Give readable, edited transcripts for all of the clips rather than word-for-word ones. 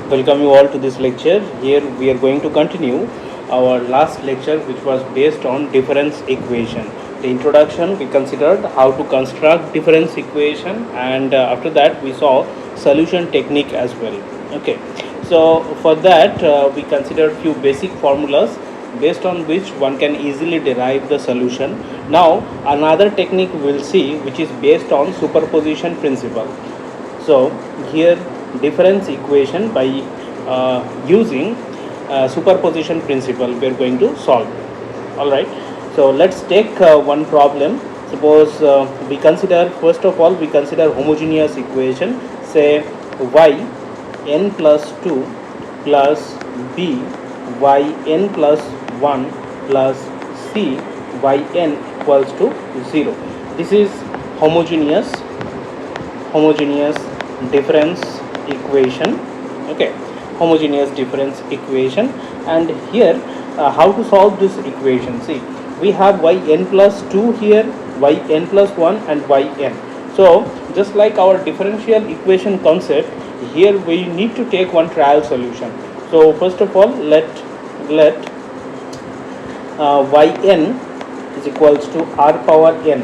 Welcome you all to this lecture. Here we are going to continue our last lecture, which was based on difference equation. The introduction, we considered how to construct difference equation, and after that we saw solution technique as well. Okay, so for that we considered few basic formulas based on which one can easily derive the solution. Now another technique we will see, which is based on superposition principle. So here difference equation by using superposition principle we are going to solve. All right, so let's take one problem. Suppose we consider, first of all we consider homogeneous equation. Say y n plus 2 plus b y n plus 1 plus c y n equals to 0. This is homogeneous difference equation. Okay, homogeneous difference equation. And here how to solve this equation? See, we have yn plus 2 here, yn plus 1 and yn. So just like our differential equation concept, here we need to take one trial solution. So first of all let yn is equals to r power n.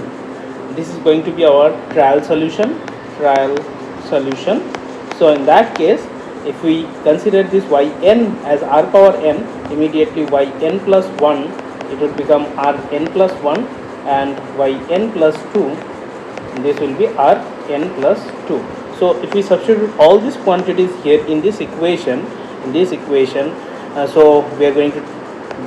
This is going to be our trial solution. So in that case, if we consider this yn as r power n, immediately yn plus 1, it would become rn plus 1, and yn plus 2, this will be rn plus 2. So if we substitute all these quantities here in this equation, so we are going to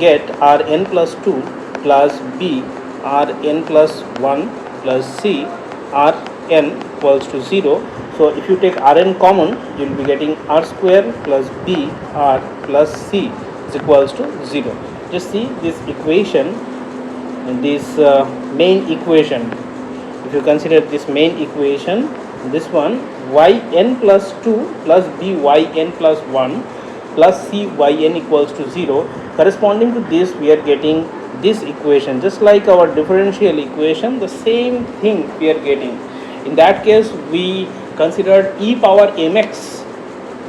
get rn plus 2 plus b rn plus 1 plus c rn equals to 0. So if you take rn common, you will be getting r square plus b r plus c is equals to 0. Just see this equation, this main equation. If you consider this main equation, this one yn plus 2 plus byn plus 1 plus cyn equals to 0, corresponding to this we are getting this equation. Just like our differential equation, the same thing we are getting. In that case, we considered e power mx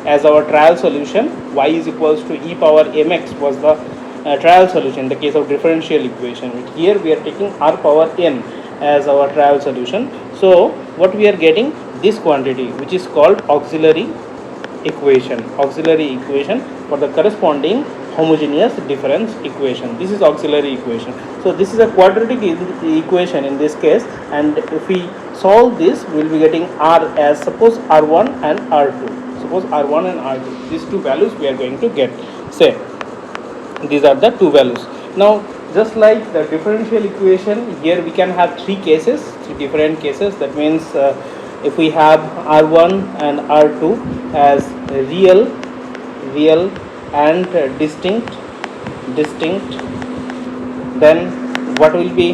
as our trial solution. Y is equals to e power mx was the trial solution in the case of differential equation. Here we are taking r power n as our trial solution. So what we are getting? This quantity, which is called auxiliary equation for the corresponding homogeneous difference equation. This is auxiliary equation. So this is a quadratic equation in this case, and if we solve this, we will be getting r as, suppose r1 and r2. Suppose r1 and r2, these two values we are going to get. Say these are the two values. Now just like the differential equation, here we can have three different cases. That means if we have r1 and r2 as real and distinct, then what will be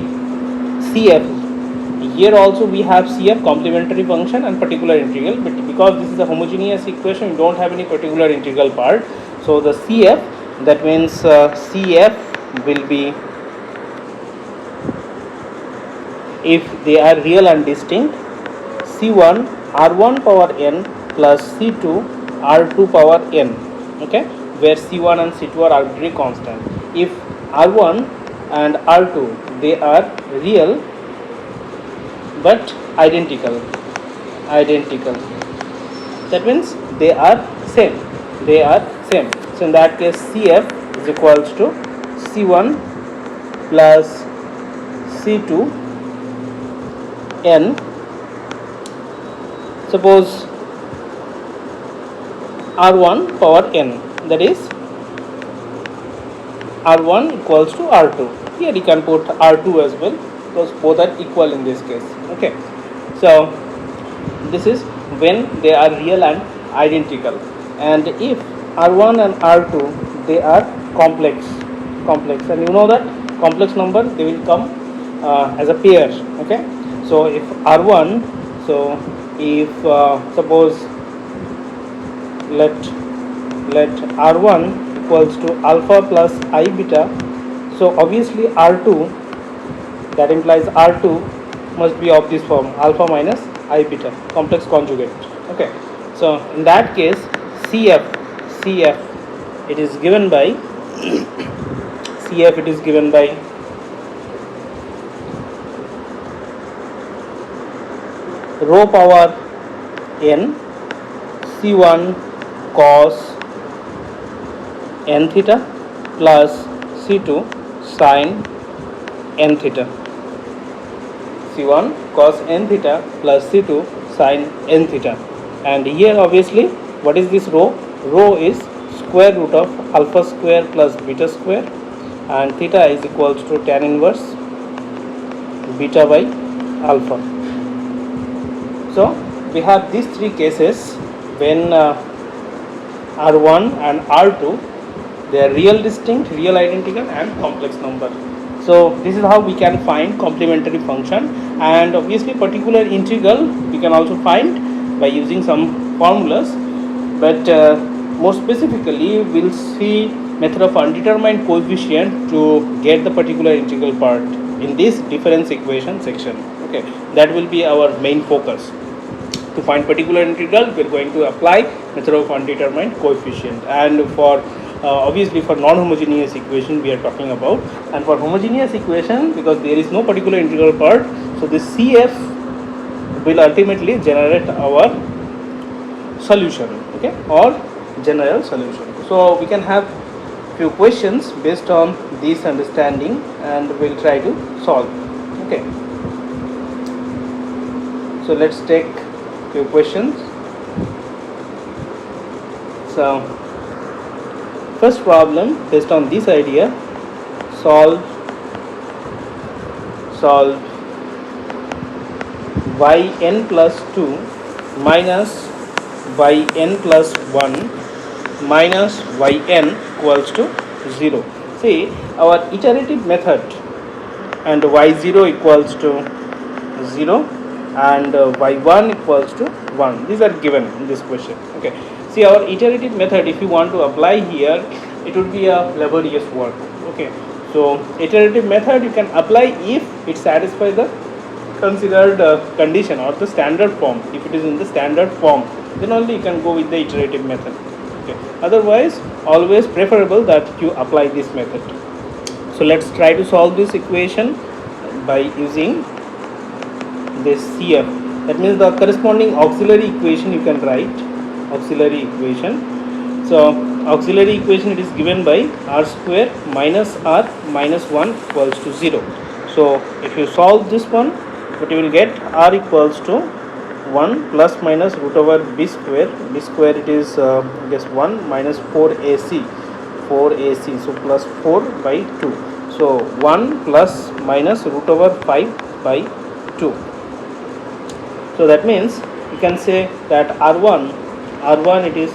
cf? Here also we have cf, complementary function, and particular integral, but because this is a homogeneous equation, we don't have any particular integral part. So the cf, that means cf will be, if they are real and distinct, c1 r1 power n plus c2 r2 power n. Okay, where c1 and c2 are arbitrary constant. If r1 and r2, they are real but identical, that means they are same. So in that case, cf is equals to c1 plus c2 n. Suppose r1 power n, that is r1 equals to r2. Here you can put r2 as well, because both are equal in this case. Okay, so this is when they are real and identical. And if r1 and r2, they are complex, and you know that complex number, they will come as a pair. Okay, so if r1, so if suppose let r1 equals to alpha plus I beta, so obviously r2, that implies r2 must be of this form, alpha minus I beta, complex conjugate. Okay, so in that case, CF, it is given by CF, it is given by rho power n C1 cos n theta plus C2 sin n theta. C1 cos n theta plus C2 sin n theta. And here obviously what is this rho? Rho is square root of alpha square plus beta square, and theta is equals to tan inverse beta by alpha. So we have these three cases when R1 and R2, they are real distinct, real identical and complex number. So this is how we can find complementary function, and obviously particular integral we can also find by using some formulas, but more specifically we'll see method of undetermined coefficient to get the particular integral part in this difference equation section. Okay, that will be our main focus. To find particular integral, we are going to apply method of undetermined coefficient, and for obviously for non-homogeneous equation we are talking about, and for homogeneous equation, because there is no particular integral part, so this CF will ultimately generate our solution, okay, or general solution. So we can have few questions based on this understanding, and we'll try to solve. Okay, so let's take few questions. So first problem, based on this idea, solve yn plus 2 minus yn plus 1 minus yn equals to 0. See, our iterative method, and y0 equals to 0 and y1 equals to 1, these are given in this question. Okay, see, our iterative method, if you want to apply here, it would be a laborious work. Okay, so iterative method you can apply if it satisfies the considered condition or the standard form. If it is in the standard form, then only you can go with the iterative method. Okay, otherwise always preferable that you apply this method. So let's try to solve this equation by using this CF. That means the corresponding auxiliary equation you can write, auxiliary equation. So auxiliary equation, it is given by r square minus r minus 1 equals to 0. So if you solve this one, what you will get, r equals to 1 plus minus root over b square it is I guess 1 minus 4ac, so plus 4 by 2, so 1 plus minus root over 5 by 2. So that means you can say that R1 it is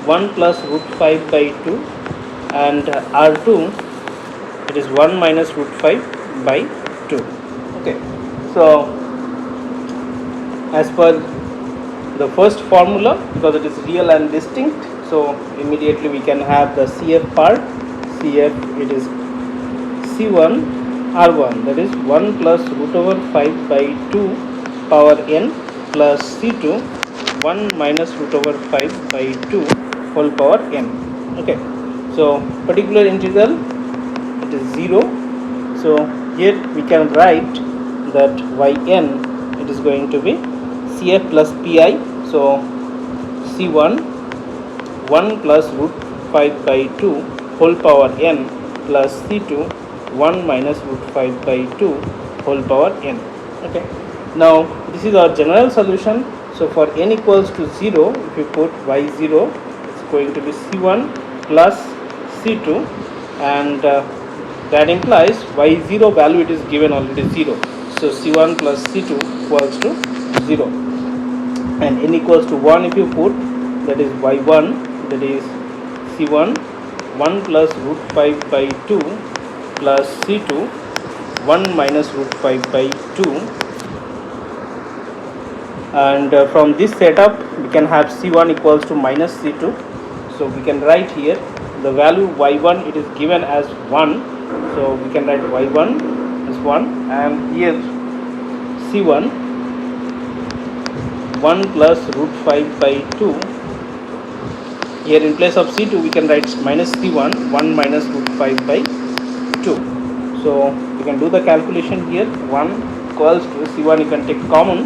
1 plus root 5 by 2, and R2 it is 1 minus root 5 by 2. Okay, so as per the first formula, because it is real and distinct, so immediately we can have the CF part. CF, it is C1 R1, that is 1 plus root over 5 by 2 power n plus C2 1 minus root over 5 by 2 whole power n. Okay, so particular integral, it is 0. So here we can write that yn, it is going to be CF plus pi. So C1 1 plus root 5 by 2 whole power n plus C2 1 minus root 5 by 2 whole power n. Okay, now this is our general solution. So for n equals to 0, if you put y0, it's going to be C1 plus C2, and that implies y0 value, it is given already 0. So C1 plus C2 equals to 0, and n equals to 1 if you put, that is y1, that is C1 1 plus root 5 by 2 plus C2 1 minus root 5 by 2, and from this setup we can have C1 equals to minus C2. So we can write here the value y1, it is given as 1, so we can write y1 as 1, and here C1 1 plus root 5 by 2 Here in place of C2 we can write minus C1, 1 minus root 5 by 2. So you can do the calculation here. 1 equals to C1 you can take common,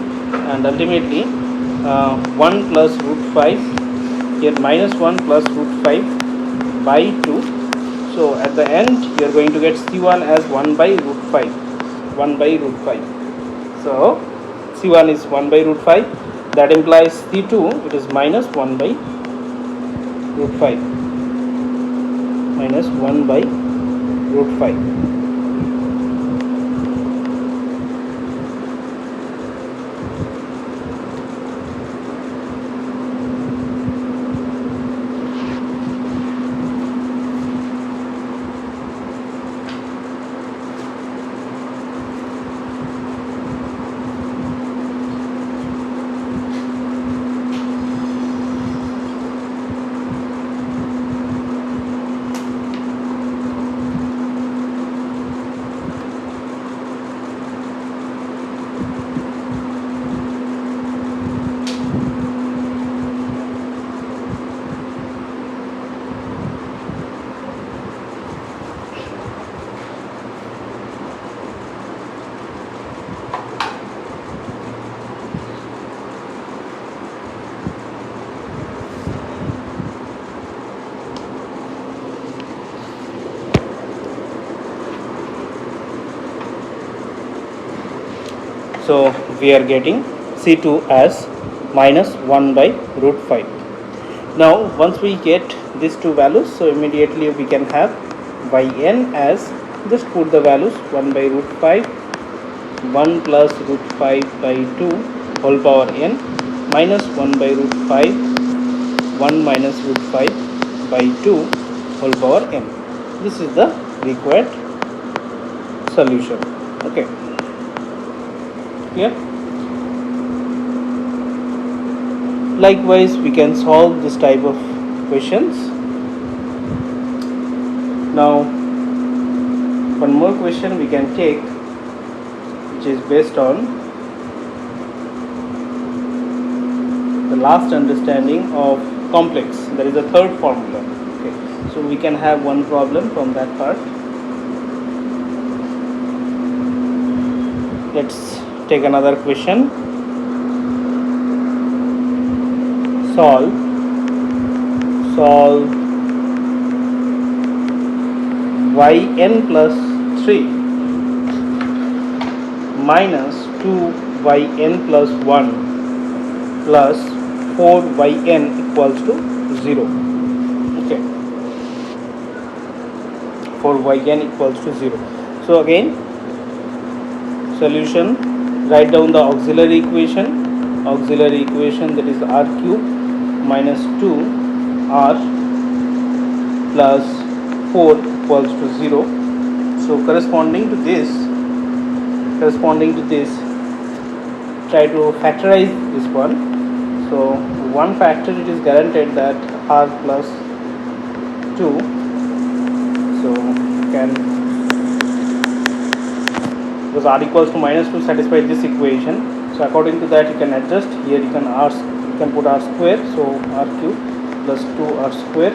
and ultimately 1 plus root 5, here minus 1 plus root 5 by 2. So at the end you are going to get C1 as 1 by root 5. 1 by root 5. So C1 is 1 by root 5. That implies C2 it is minus 1 by root 5. Minus 1 by root 5. So we are getting C2 as minus 1 by root 5. Now once we get these two values, so immediately we can have yn as, just put the values 1 by root 5, 1 plus root 5 by 2 whole power n, minus 1 by root 5, 1 minus root 5 by 2 whole power n. This is the required solution. Okay. Here likewise we can solve this type of questions. Now one more question we can take, which is based on the last understanding of complex. There is a third formula. Okay, so we can have one problem from that part. Let's take another question. Solve yn plus 3 minus 2yn plus 1 plus 4yn equals to 0. Okay, 4yn equals to 0. So again, solution, write down the auxiliary equation that is r cube minus 2r plus 4 equals to 0. So corresponding to this, try to factorize this one. So one factor, it is guaranteed that r plus 2, so you can, because r equals to minus 2 satisfies this equation. So according to that you can adjust. Here you can put r square, so r cube plus 2r square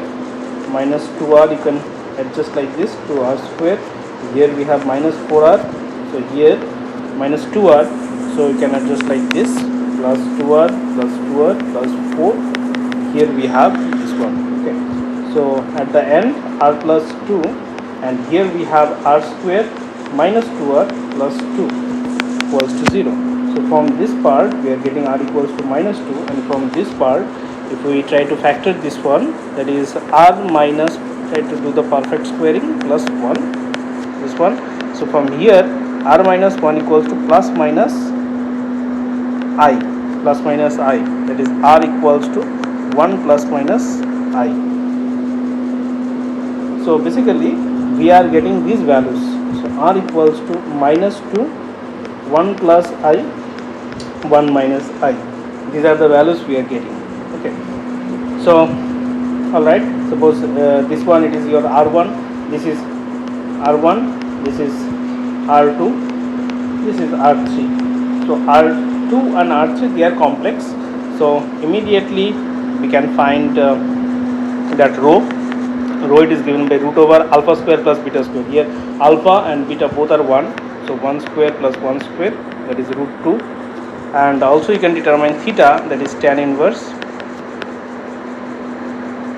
minus 2r, you can adjust like this to r square. Here we have minus 4r, so here minus 2r, so you can adjust like this, plus 2r plus 2r plus 4. Here we have this one. Okay, so at the end r plus 2, and here we have r square minus 2r plus 2 equals to 0. So from this part we are getting r equals to minus 2, and from this part if we try to factor this one, that is r minus, try to do the perfect squaring, plus 1, this one. So from here r minus 1 equals to plus minus I, that is r equals to 1 plus minus I. So basically we are getting these values. So r equals to minus 2, 1 plus I, 1 minus I. These are the values we are getting. Okay, so alright, suppose this one, it is your r1, this is r1, this is r2, this is r3. So r2 and r3, they are complex. So immediately we can find that rho it is given by root over alpha square plus beta square. Here alpha and beta both are 1, so 1 square plus 1 square, that is root 2. And also you can determine theta, that is tan inverse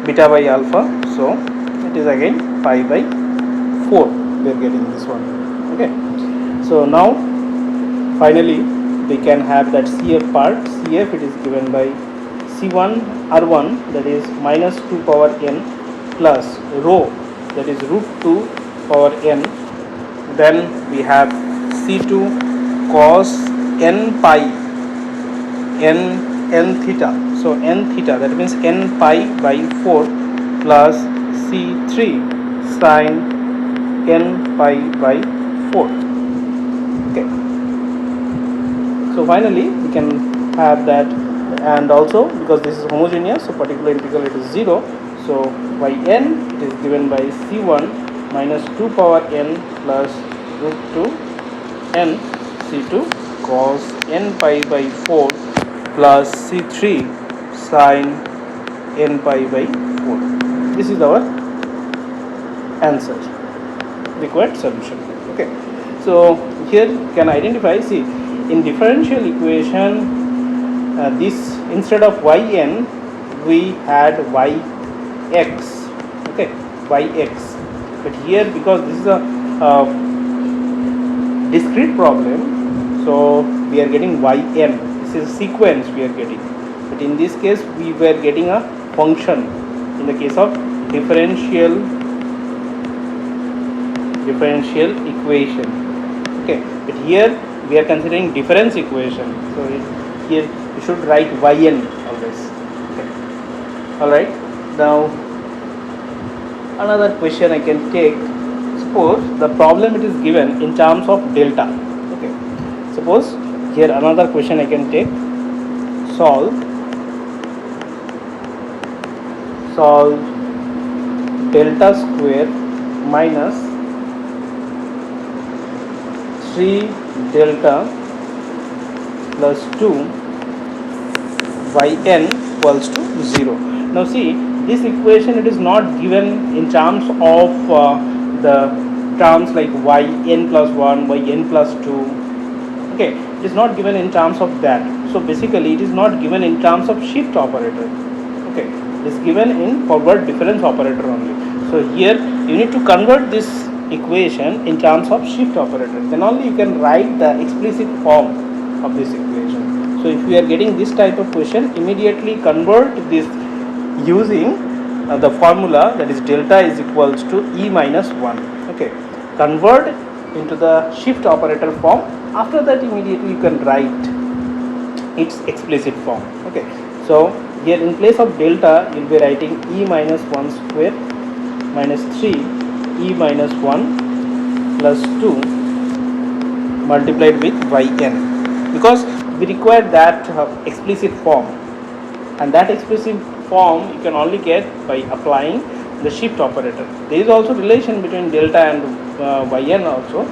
beta by alpha, so it is again pi by 4. We are getting this one. Okay, so now finally we can have that CF part. CF it is given by C1 R1, that is minus 2 power n plus rho, that is root 2 power n. Then we have C2 cos n pi n theta, so n theta, that means n pi by 4 plus C3 sin n pi by 4. Okay, so finally we can have that. And also because this is homogeneous, so particular integral it is 0, so by n it is given by C1 minus 2 power n plus root 2 n C2 cos n pi by 4 plus C3 sin n pi by 4. This is our answer, required solution. Okay, so here you can identify, see, in differential equation this instead of yn we had yx, okay, yx, but here because this is a discrete problem, so we are getting yn. This is a sequence we are getting, but in this case we were getting a function in the case of differential equation. Okay, but here we are considering difference equation, so here you should write yn always. Okay, all right. Now another question I can take. Suppose the problem it is given in terms of delta. Okay, suppose here another question I can take. Solve delta square minus 3 delta plus 2 yn equals to 0. Now see, this equation it is not given in terms of the terms like yn plus 1, yn plus 2. Okay, it is not given in terms of that. So basically it is not given in terms of shift operator. Okay, it is given in forward difference operator only. So here you need to convert this equation in terms of shift operator, then only you can write the explicit form of this equation. So if we are getting this type of question, immediately convert this using the formula, that is delta is equals to e minus 1. Okay, convert into the shift operator form. After that immediately you can write its explicit form. Okay, so here in place of delta you will be writing e minus 1 square minus 3 e minus 1 plus 2 multiplied with yn, because we require that explicit form, and that explicit form you can only get by applying the shift operator. There is also relation between delta and yn also,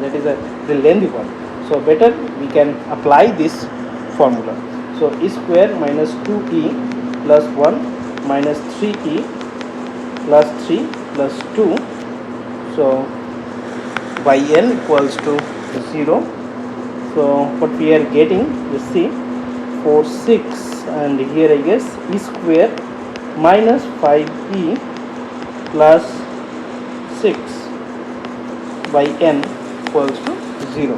that is a lengthy one, so better we can apply this formula. So e square minus 2e plus 1 minus 3e plus 3 plus 2, so yn equals to 0. So what we are getting, you see, 4 6, and here I guess e square minus 5e plus 6 yn equals to 0.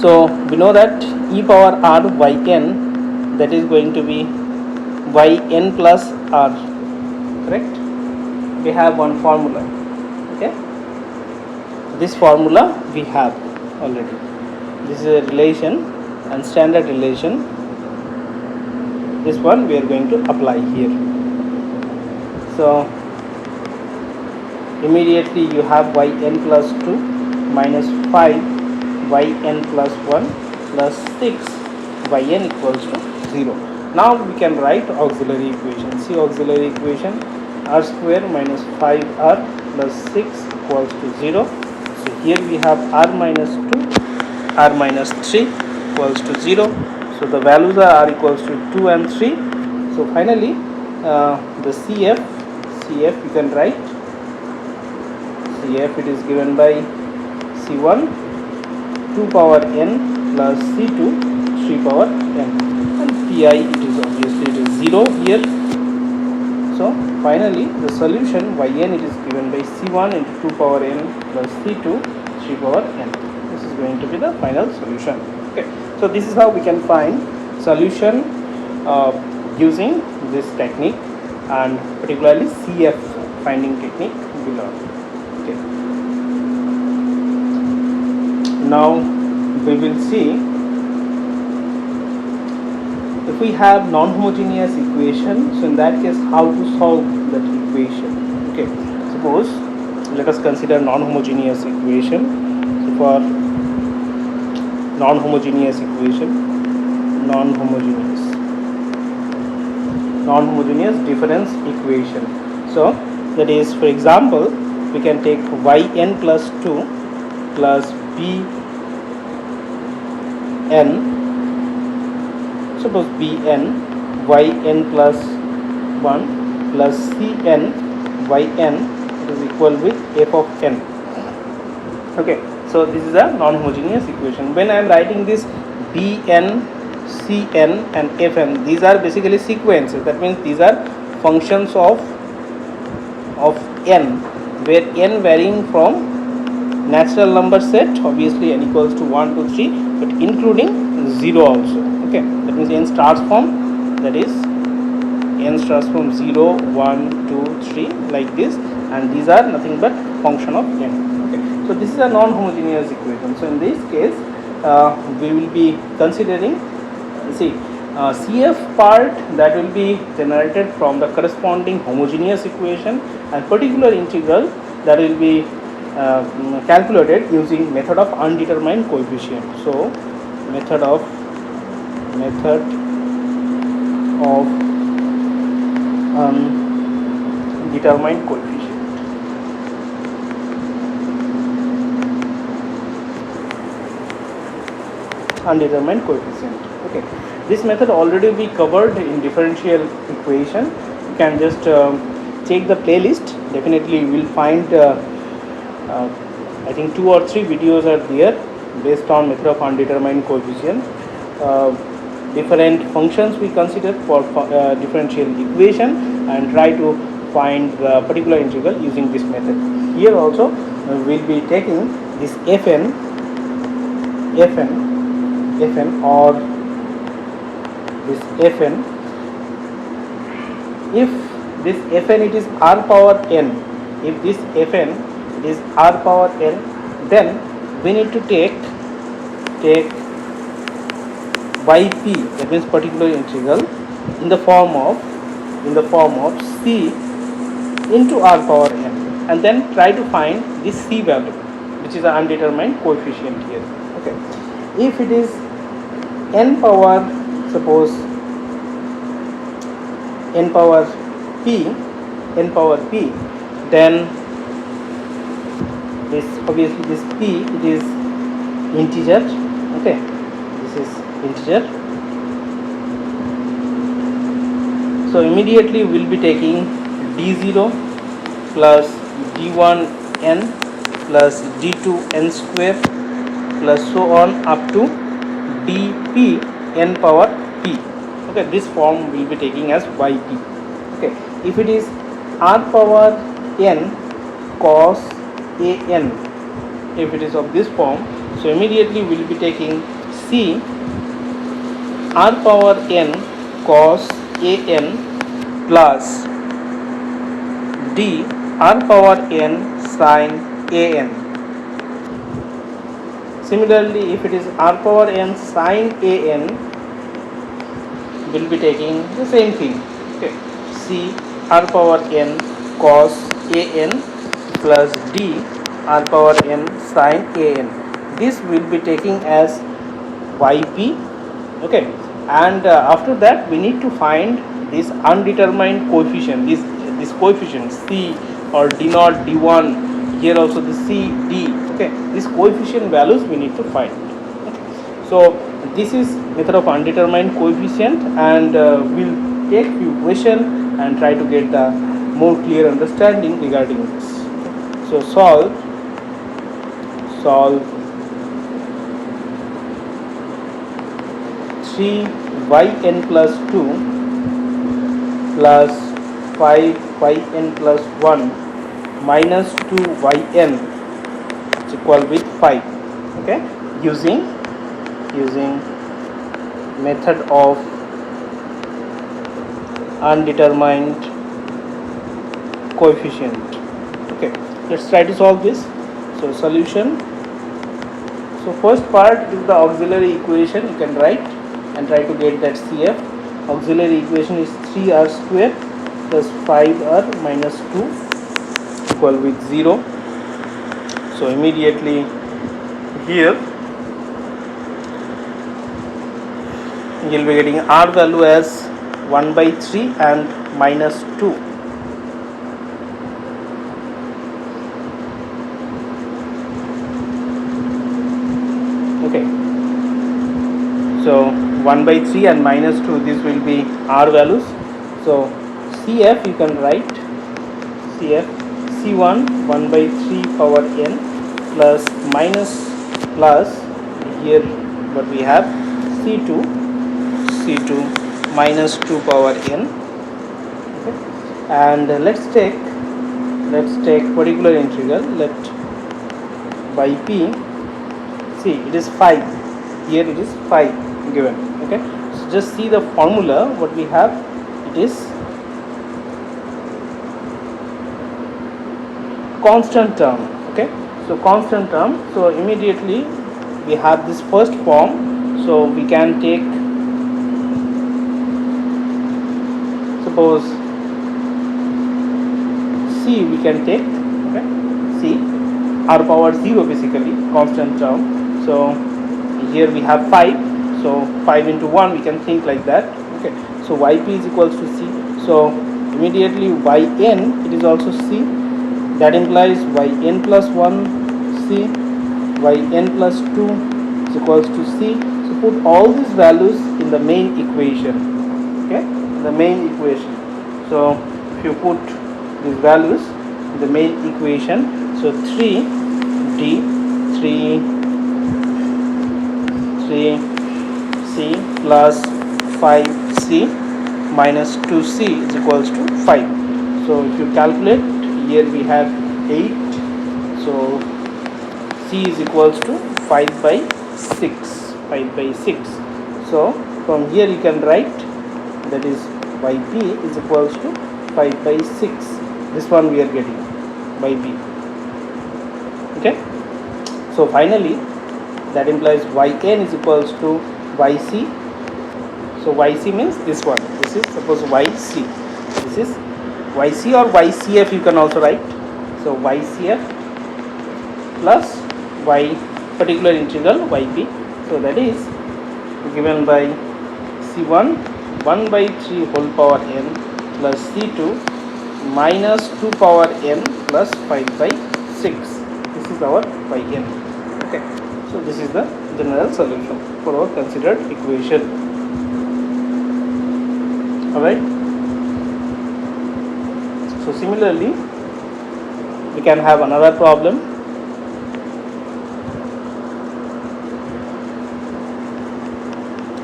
So we know that e power r yn, that is going to be yn plus r, correct? We have one formula. Okay, this formula we have already. This is a relation and standard relation. This one we are going to apply here. So immediately you have yn plus 2 minus 5 yn plus 1 plus 6 yn equals to 0. Now we can write auxiliary equation. See, auxiliary equation, r square minus 5r plus 6 equals to 0. So here we have r minus 2, r minus 3 equals to 0. So So the values are equals to 2 and 3. So finally the CF you can write CF, it is given by C1 2 power n plus C2 3 power n, and Pi it is obviously it is 0 here. So finally the solution yn it is given by C1 into 2 power n plus C2 3 power n. This is going to be the final solution. Okay, so this is how we can find solution using this technique, and particularly CF finding technique below. Okay, now we will see if we have non-homogeneous equation, so in that case how to solve that equation. Okay, suppose let us consider non-homogeneous equation. So for non-homogeneous equation, non-homogeneous difference equation. So that is, for example, we can take yn plus 2 plus bn, suppose bn yn plus 1 plus cn yn is equal with f of n. Okay, so this is a non-homogeneous equation. When I am writing this bn, cn and fn, these are basically sequences. That means these are functions of n, where n varying from natural number set, obviously n equals to 1 to 3, but including 0 also. Okay, that means n starts from, that is n starts from 0, 1, 2, 3 like this, and these are nothing but function of n. Okay, so this is a non-homogeneous equation. So in this case we will be considering, CF part that will be generated from the corresponding homogeneous equation, and particular integral that will be calculated using method of undetermined coefficient. So method of undetermined coefficient. Undetermined coefficient. Okay, this method already we covered in differential equation. You can just check the playlist. Definitely you will find I think 2 or 3 videos are there based on method of undetermined coefficient. Different functions we consider for differential equation, and try to find the particular integral using this method. Here also we will be taking this fn or this fn. If this fn it is r power n, if this fn is r power n, then we need to take yp, that means particular integral, in the form of c into r power n, and then try to find this c value, which is an undetermined coefficient here. Okay, if it is n power, suppose n power p, then this, obviously this p it is integer. Okay, this is integer. So immediately we will be taking d0 plus d1n plus d2n square plus so on up to dp n power p. Okay, this form we will be taking as yp. Okay, if it is r power n cos an, if it is of this form, so immediately we will be taking c r power n cos an plus d r power n sin an. Similarly, if it is r power n sin an, we will be taking the same thing. Okay, c r power n cos an plus d r power n sin an. This will be taking as yp. Okay, and after that we need to find this undetermined coefficient, this coefficient c or d0, d1, here also the c, d. Okay, these coefficient values we need to find. Okay. So So this is method of undetermined coefficient, and we'll take few questions and try to get the more clear understanding regarding this. So solve 3yn plus 2 plus 5yn plus 1 minus 2yn is equal with 5. Okay, using method of undetermined coefficient. Okay, let's try to solve this. So solution. So first part is the auxiliary equation. You can write and try to get that CF. Auxiliary equation is 3r square plus 5r minus 2 equal with 0. So immediately here you'll be getting r value as 1 by 3 and minus 2. Okay, so 1 by 3 and minus 2, this will be r values. So CF you can write CF C1 1 by 3 power n plus minus plus here what we have C2 minus 2 power n. Okay. And let's take particular integral. Let by p, see it is 5, here it is 5 given. Okay, so just see the formula what we have. It is constant term. Okay, so constant term, so immediately we have this first form, so we can take, suppose c we can take. Okay, c r power 0 basically constant term. So here we have 5, so 5 into 1 we can think like that. Okay, so yp is equals to c, so immediately yn it is also c, that implies yn plus 1 c, yn plus 2 is equals to c. So put all these values in the main equation. Okay, in the main equation. So if you put these values in the main equation, so 3c plus 5c minus 2c is equals to 5. So if you calculate, here we have 8, so c is equals to 5 by 6. So from here you can write, that is yp is equals to 5 by 6. This one we are getting yp. Okay, so finally that implies yn is equals to yc. So yc means this one, this is suppose yc, this is yc or ycf you can also write. So ycf plus y particular integral yp, so that is given by c1 1 by 3 whole power n plus c2 minus 2 power n plus 5 by 6. This is our yn. Okay, so this is the general solution for our considered equation. Alright, so similarly we can have another problem.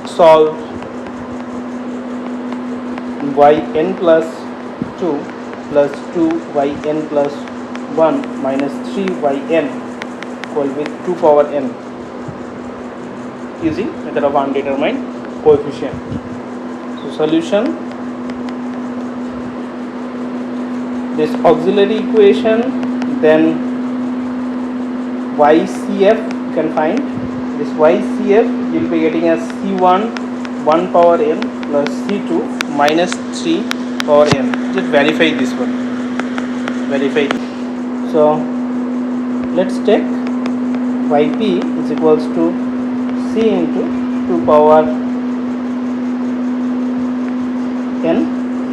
Solve yn plus 2 plus 2yn plus 1 minus 3yn equal with 2 power n using method of undetermined coefficient. So solution, this auxiliary equation, then ycf you can find. This ycf you will be getting as c1 1 power n plus c2 minus 3 power n. Just verify this one, verify. So let's take yp is equals to c into 2 power n.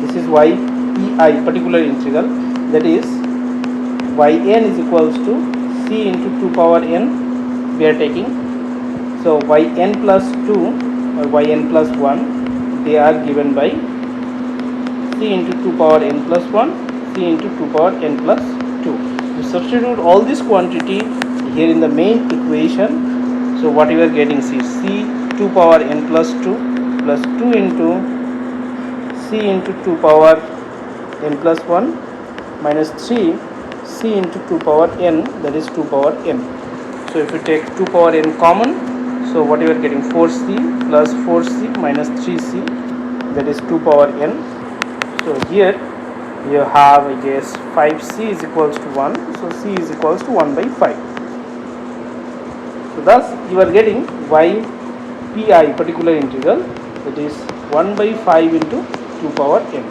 This is ypi particular integral, that is yn is equals to c into 2 power n we are taking. So yn plus 2 or yn plus 1, they are given by c into 2 power n plus 1, c into 2 power n plus 2. You substitute all this quantity here in the main equation. So what you are getting, see, c 2 power n plus 2 plus 2 into c into 2 power n plus 1 minus 3 c into 2 power n, that is 2 power n. So if you take 2 power n common, so what you are getting, 4c plus 4c minus 3c, that is 2 power n. So here you have, I guess, 5c is equals to 1, so c is equals to 1 by 5. So thus you are getting y pi, particular integral, that is 1 by 5 into 2 power n.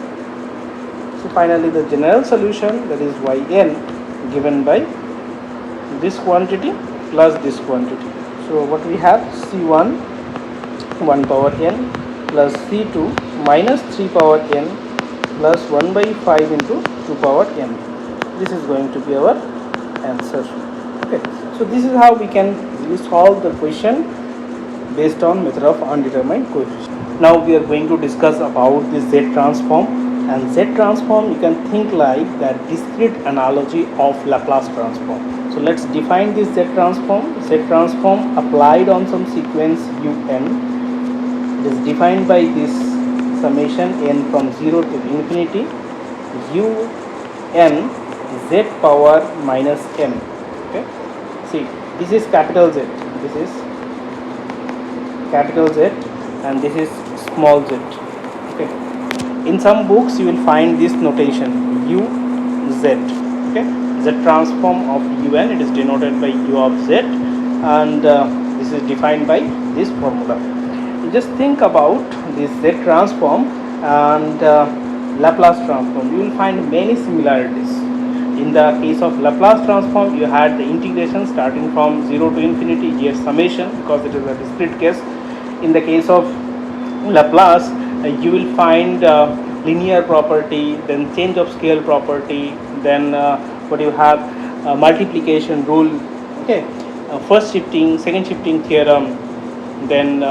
So finally the general solution, that is yn, given by this quantity plus this quantity. So what we have, c1 1 power n plus c2 minus 3 power n plus 1 by 5 into 2 power n. This is going to be our answer. Okay, so this is how we can solve the question based on method of undetermined coefficient. Now we are going to discuss about the Z transform. And Z transform, you can think like that discrete analogy of Laplace transform. So let's define this Z transform. Z transform applied on some sequence un. It is defined by this summation n from 0 to infinity un z power minus n. Okay, see, this is capital Z, this is capital Z, and this is small z. Okay, in some books you will find this notation u z. Okay, Z transform of un, it is denoted by u of z, and this is defined by this formula. You just think about this Z transform and Laplace transform. You will find many similarities. In the case of Laplace transform, you had the integration starting from 0 to infinity, here summation, because it is a discrete case. In the case of Laplace, you will find linear property, then change of scale property, then what you have, multiplication rule, okay, first shifting, second shifting theorem, then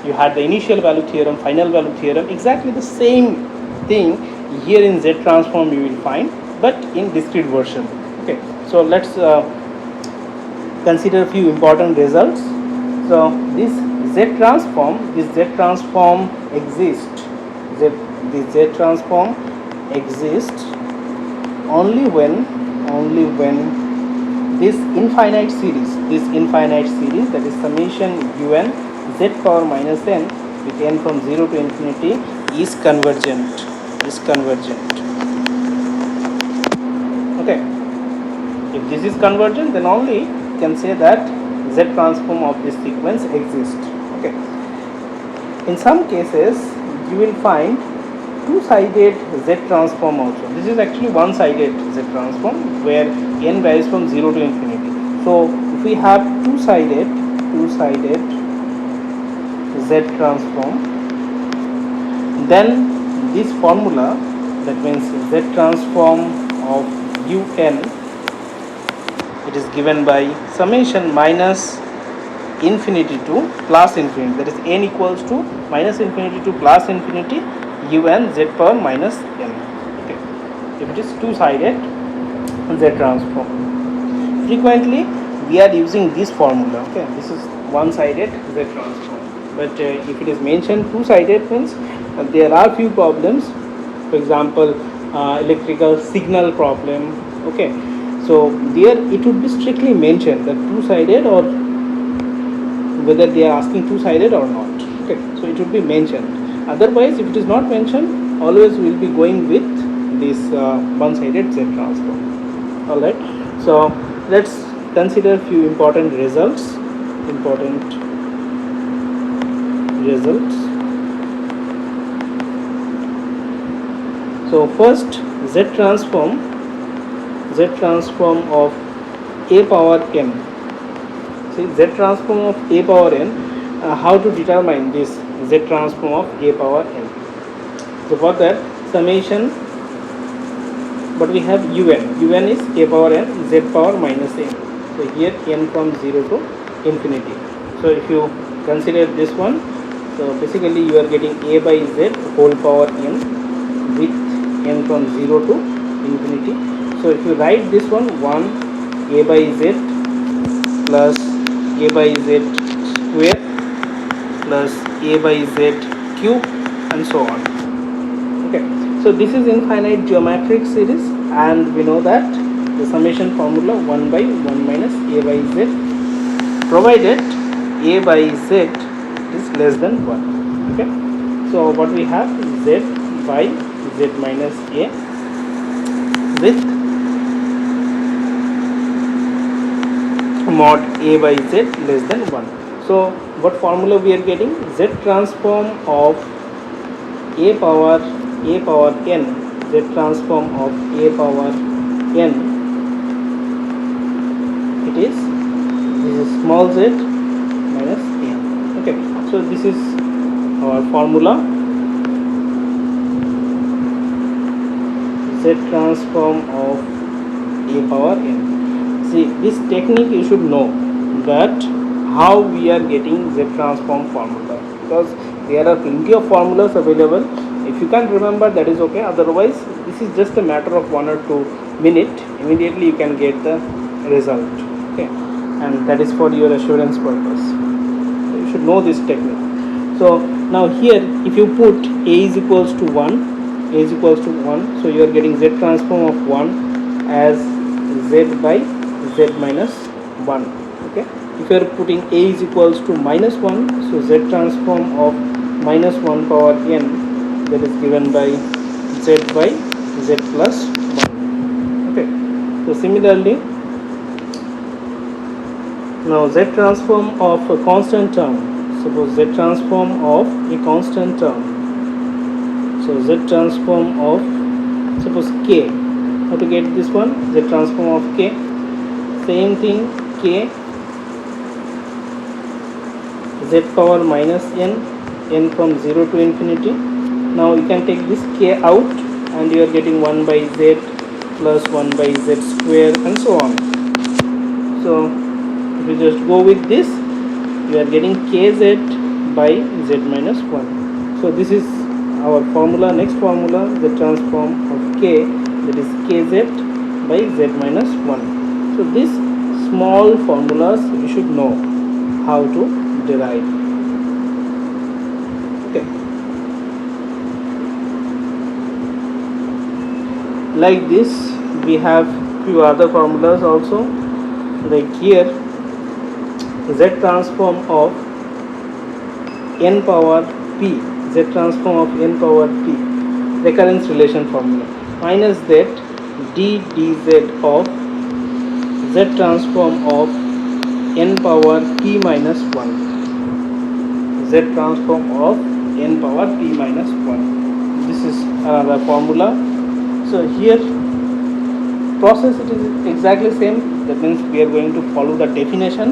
you had the initial value theorem, final value theorem. Exactly the same thing here in Z transform you will find, but in discrete version. Okay, so let's consider a few important results. So this Z transform exists. This Z transform exists only when this infinite series, that is summation un z power minus n with n from 0 to infinity is convergent. Okay, if this is convergent, then only you can say that Z transform of this sequence exists. Okay, in some cases you will find two-sided Z transform also. This is actually one-sided Z transform where n varies from 0 to infinity. So if we have two-sided Z transform, then this formula, that means Z transform of un, it is given by summation minus infinity to plus infinity, that is n equals to minus infinity to plus infinity un z power minus n. Okay, if it is two-sided Z transform, frequently we are using this formula. Okay, this is one-sided Z transform, but if it is mentioned two-sided, means there are few problems. For example, electrical signal problem. Okay, so there it would be strictly mentioned that two-sided, or whether they are asking two-sided or not. Okay, so it would be mentioned. Otherwise, if it is not mentioned, always we will be going with this one-sided Z transform. All right, so let's consider a few important results. So first, Z transform of a power n. See, Z transform of a power n. How to determine this Z transform of a power n? So for that, summation, but we have un is a power n z power minus n. So here n from 0 to infinity. So if you consider this one, so basically you are getting a by z whole power n with n from 0 to infinity. So if you write this one, 1 a by z plus a by z square plus a by z cube and so on. Okay, so this is infinite geometric series, and we know that the summation formula 1 by 1 minus a by z, provided a by z is less than 1. Okay, so what we have, z by z minus a with mod a by z less than 1. So what formula we are getting? Z transform of a power n, z transform of a power n, it is, this is small z minus n. Okay, so this is our formula, z transform of a power n. See, this technique you should know, that how we are getting z transform formula, because there are plenty of formulas available. If you can't remember, that is okay, otherwise this is just a matter of 1 or 2 minutes, immediately you can get the result. Okay, and that is for your assurance purpose. So you should know this technique. So now here, if you put a is equals to 1, a is equals to 1, so you are getting z transform of 1 as z by z minus 1. Okay, if you are putting a is equals to minus 1, so z transform of minus 1 power n, that is given by z by z plus 1. Okay, so similarly, now z transform of a constant term, suppose z transform of a constant term, so z transform of, suppose k, how to get this one, z transform of k, same thing, k z power minus n from 0 to infinity. Now you can take this k out and you are getting 1 by z plus 1 by z square and so on. So if you just go with this, you are getting kz by z minus 1. So this is our formula, next formula, the transform of k, that is kz by z minus 1. So these small formulas you should know how to derive. Okay, like this we have few other formulas also, like here z transform of n power p, z transform of n power p, recurrence relation formula, minus that d dz of z transform of n power p minus 1, z transform of n power p minus 1. This is another formula. So here process it is exactly same, that means we are going to follow the definition,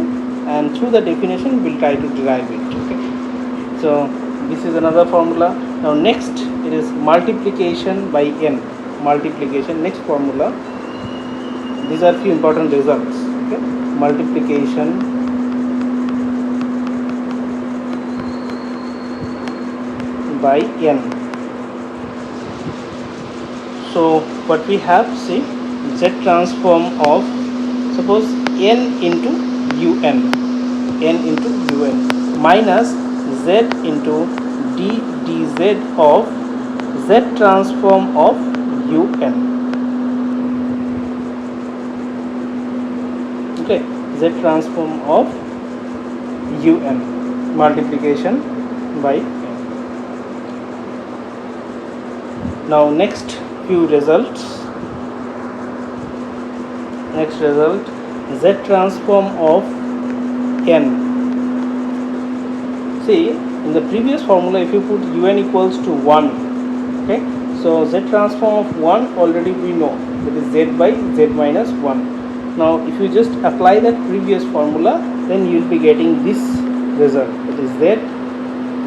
and through the definition we will try to derive it. Okay, so this is another formula. Now next it is multiplication by n, multiplication, next formula. These are few important results. Okay, multiplication by n. So what we have, see, z transform of, suppose n into un, n into un minus z into d dz of z transform of un. Okay, z transform of un, multiplication by n. Now next few results. Next result, z transform of n. See, in the previous formula, if you put un equals to 1, okay, so z transform of 1 already we know, that is z by z minus 1. Now if you just apply that previous formula, then you will be getting this result, that is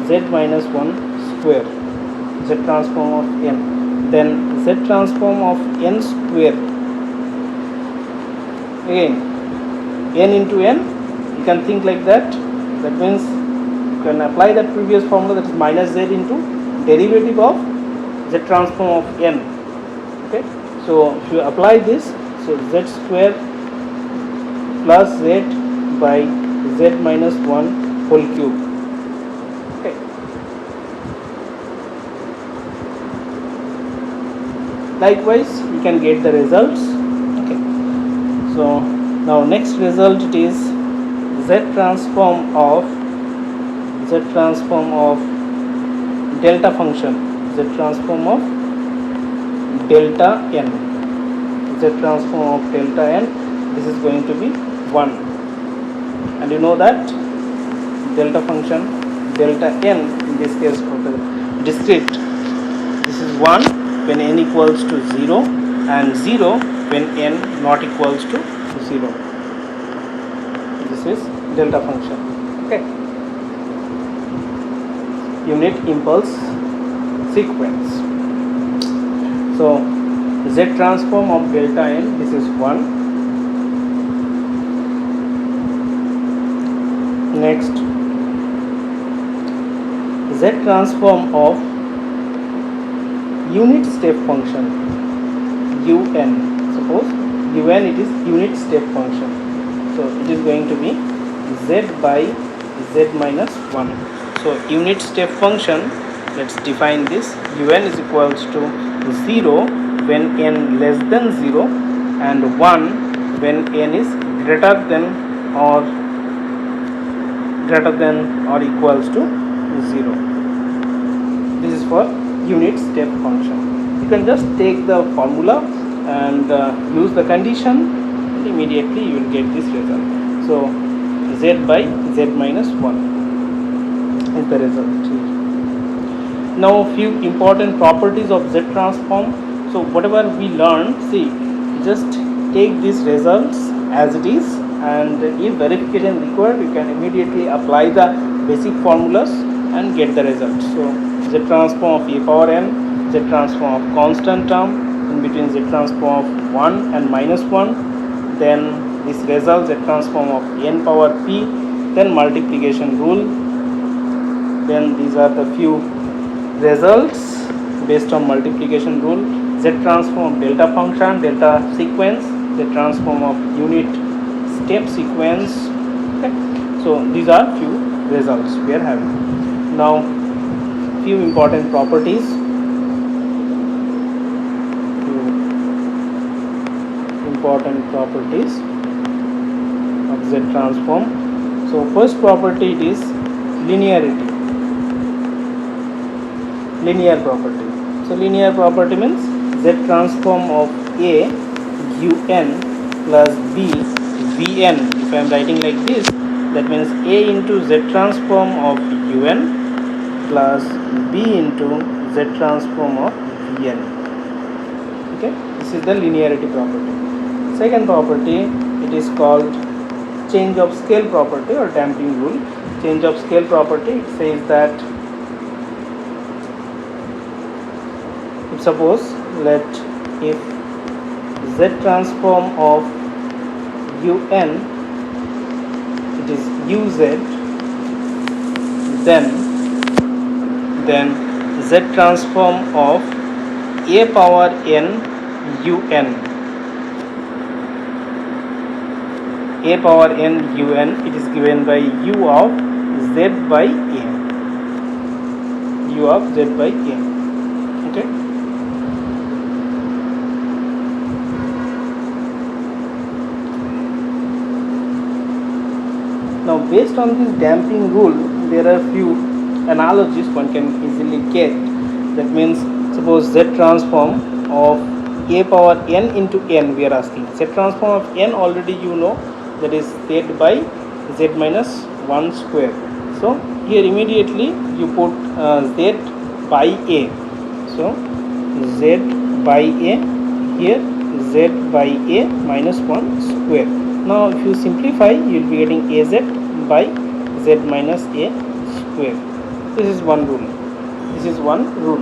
z minus 1 square, z transform of n. Then z transform of n square, again n into n, you can think like that, That means you can apply that previous formula, that is minus z into derivative of z transform of n. Okay, so if you apply this, so z square plus z by z minus 1 whole cube. Okay, likewise you can get the results. Okay, so now next result, it is z transform of delta function, z transform of delta n, z transform of delta n, this is going to be 1, and you know that delta function delta n in this case for the discrete, this is 1 when n equals to 0 and 0 when n not equals to 0. This is delta function. Okay, unit impulse sequence. So z transform of delta n, this is 1. Next, z transform of unit step function un. Suppose un, it is unit step function, so it is going to be z by z minus 1. So unit step function, let's define this. Un is equals to 0 when n less than 0 and 1 when n is greater than or equals to 0. This is for unit step function. You can just take the formula and use the condition, and immediately you will get this result. So z by z minus 1 is the result here. Now few important properties of z transform. So whatever we learned, see, just take these results as it is, and if verification required, you can immediately apply the basic formulas and get the result. So z transform of a power n, z transform of constant term in between z transform of 1 and minus 1, then this result z transform of n power p, then multiplication rule, then these are the few results based on multiplication rule. Z transform of delta function, delta sequence, z transform of unit step sequence. Okay, so these are few results we are having. Now few important properties. Of z transform. So first property, it is linearity. Linear property. So linear property means z transform of a un plus b vn. If I am writing like this, that means a into z transform of un plus b into z transform of vn. Okay, this is the linearity property. Second property, it is called change of scale property or damping rule. Change of scale property, it says that if suppose let if z transform of un it is uz, then z transform of a power n un, a power n un, it is given by u of z by a, u of z by a. Okay, now based on this damping rule, there are few analogies one can easily get. That means suppose z transform of a power n into n, we are asking. Z transform of n already you know, that is z by z minus 1 square. So here immediately you put z by a. So z by a, here z by a minus 1 square. Now if you simplify, you will be getting az by z minus a square. This is one rule. This is one rule.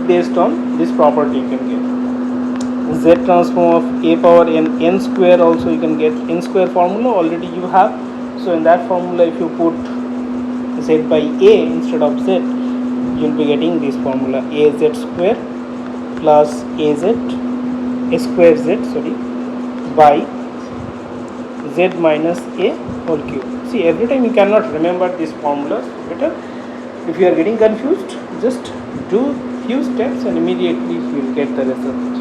Based on this property you can get. Z transform of a power n square, also you can get n square formula already you have. So in that formula, if you put z by a instead of z, you will be getting this formula az square plus az a square z by z minus a whole cube. See, every time you cannot remember these formulas. Better if you are getting confused, just do few steps and immediately you will get the result.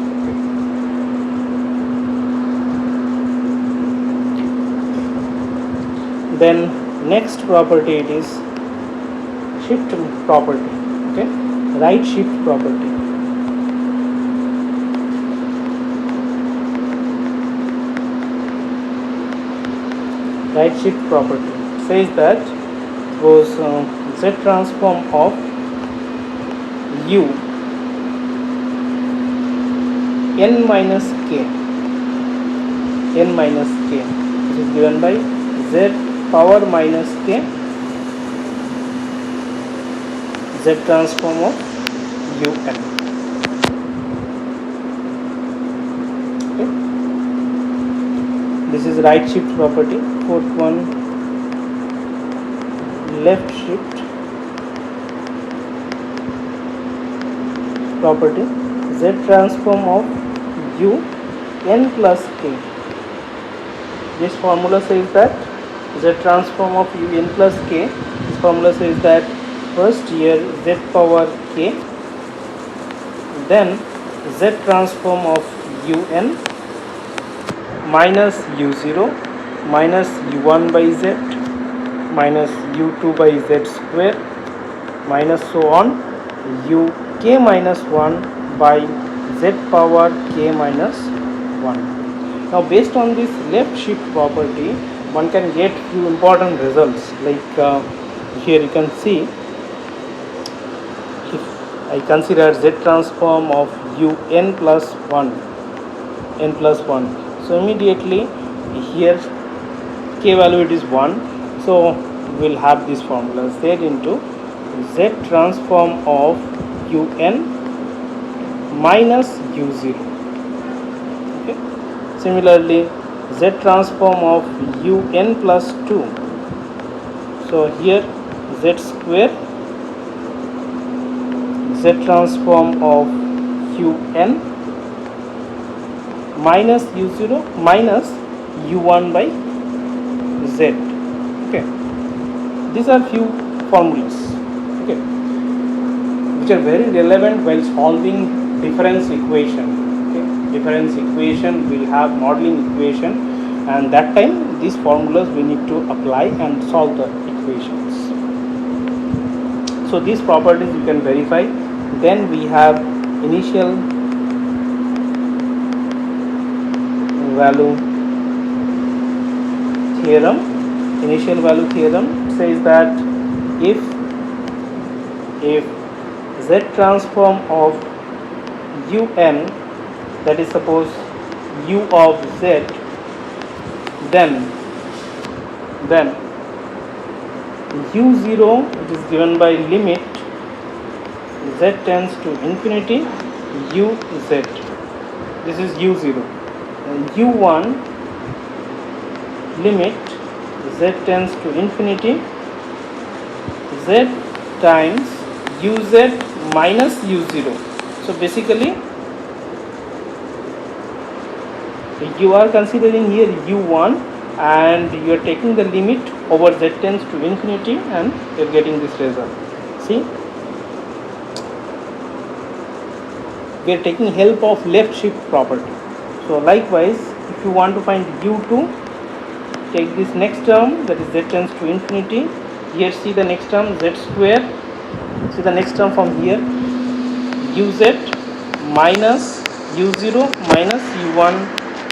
Then next property, it is shift property. Okay, right shift property. Right shift property says that suppose z transform of u n minus k, which is given by z power minus k, z transform of un. Okay. This is right shift property. Fourth one, left shift property. Z transform of u n plus k. This formula says that z transform of u n plus k. This formula says that first here z power k, then z transform of un minus u0 minus u1 by z minus u2 by z square minus so on uk minus 1 by z power k minus 1. Now based on this left shift property, one can get few important results, like here you can see, if I consider z transform of un plus 1, so immediately here k value it is 1, so we will have this formula z into z transform of un minus u0. Okay. Similarly, z transform of un plus 2, so here z square z transform of un minus u0 minus u1 by z. Okay, these are few formulas, okay, which are very relevant while solving difference equation. Okay, difference equation will have modeling equation, and that time these formulas we need to apply and solve the equations. So these properties you can verify. Then we have initial value theorem. Initial value theorem says that if z transform of un, that is suppose u of z, then u0 it is given by limit z tends to infinity uz. This is u0. And u1 limit z tends to infinity z times uz minus u0. So basically you are considering here u1 and you are taking the limit over z tends to infinity and you are getting this result. See, we are taking help of left shift property. So likewise, if you want to find u2, take this next term, that is z tends to infinity. Here see the next term z square. See the next term from here, uz minus u0 minus u1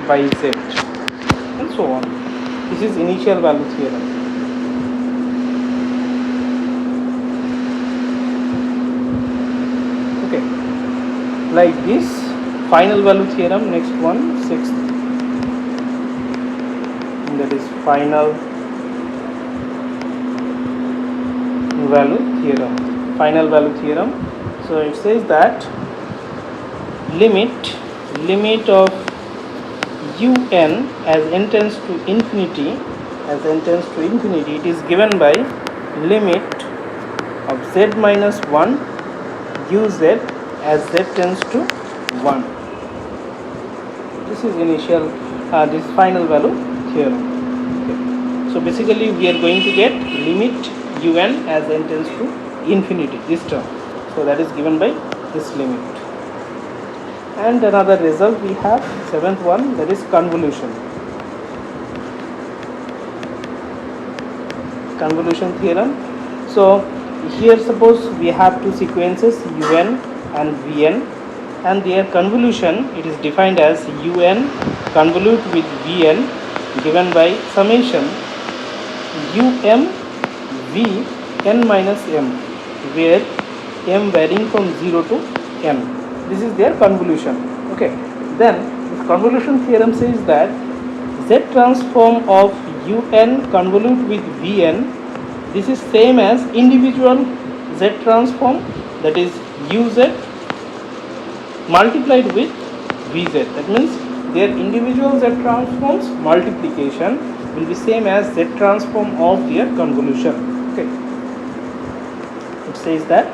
by z, and so on. This is initial value theorem. Okay, like this. Final value theorem, next one, sixth, and that is final value theorem. Final value theorem. So it says that limit of un as n tends to infinity as n tends to infinity, it is given by limit of z minus 1 uz as z tends to 1. This is initial, this final value theorem. Okay. So basically we are going to get limit un as n tends to infinity, this term. So that is given by this limit. And another result we have, seventh one, that is convolution. Convolution theorem. So here suppose we have two sequences un and vn, and their convolution, it is defined as un convolute with vn given by summation um v n minus m, where m varying from 0 to n. This is their convolution. Okay. Then this convolution theorem says that z transform of un convolute with vn, this is same as individual z transform, that is uz multiplied with vz. That means their individual z transforms multiplication will be same as z transform of their convolution. Okay. It says that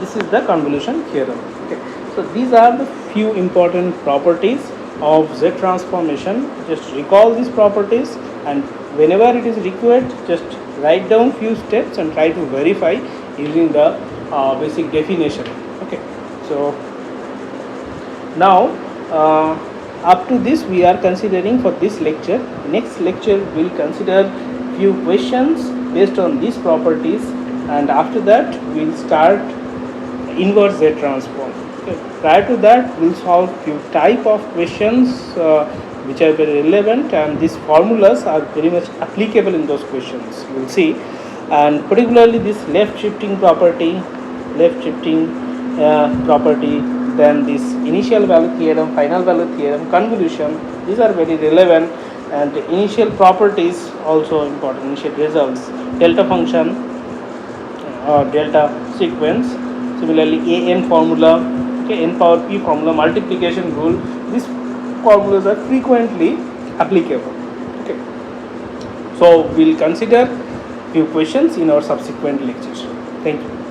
this is the convolution theorem. Okay. So these are the few important properties of Z transformation. Just recall these properties, and whenever it is required, just write down few steps and try to verify using the basic definition. Okay. So now up to this we are considering for this lecture. Next lecture we will consider few questions based on these properties, and after that we will start inverse Z transform. Okay. Prior to that we will solve few type of questions which are very relevant, and these formulas are very much applicable in those questions, you will see. And particularly this left shifting property, then this initial value theorem, final value theorem, convolution, these are very relevant. And initial properties also important, initial results, delta function or delta sequence, similarly an formula, okay, n power p formula, multiplication rule, these formulas are frequently applicable. Okay. So we will consider few questions in our subsequent lectures. Thank you.